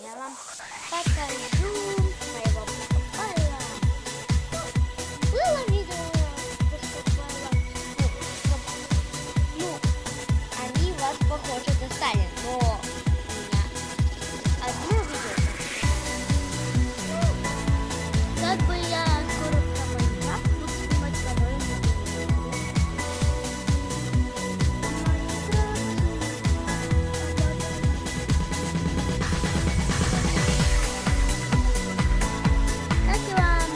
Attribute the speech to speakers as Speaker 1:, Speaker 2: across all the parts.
Speaker 1: я вам покажу моего Пускопала. Было видео Пускопала. Ну, они вас, похоже, достали, но у меня одно видео. Как бы я скоро про Майнкрафт буду снимать второе видео. Как вам?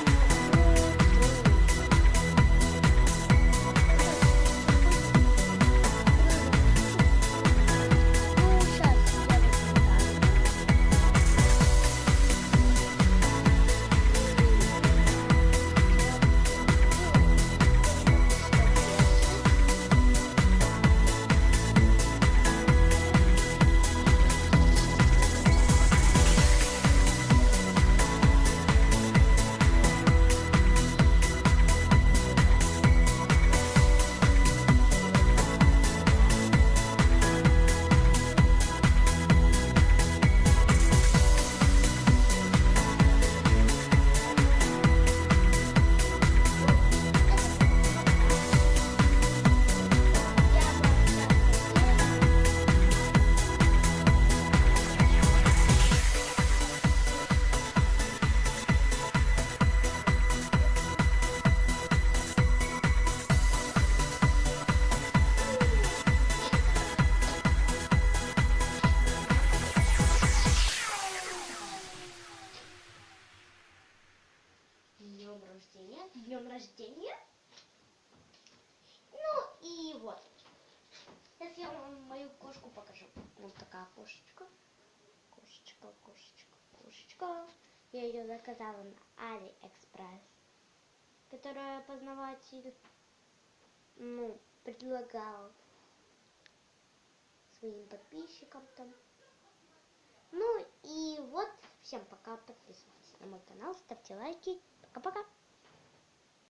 Speaker 1: Ну, сейчас я днем рождения. Ну и вот. Сейчас я вам мою кошку покажу. Вот такая кошечка. Кошечка. Я ее заказала на AliExpress, которая познаватель, предлагал своим подписчикам там. Ну и вот, всем пока, подписывайтесь на мой канал, ставьте лайки. Пока-пока.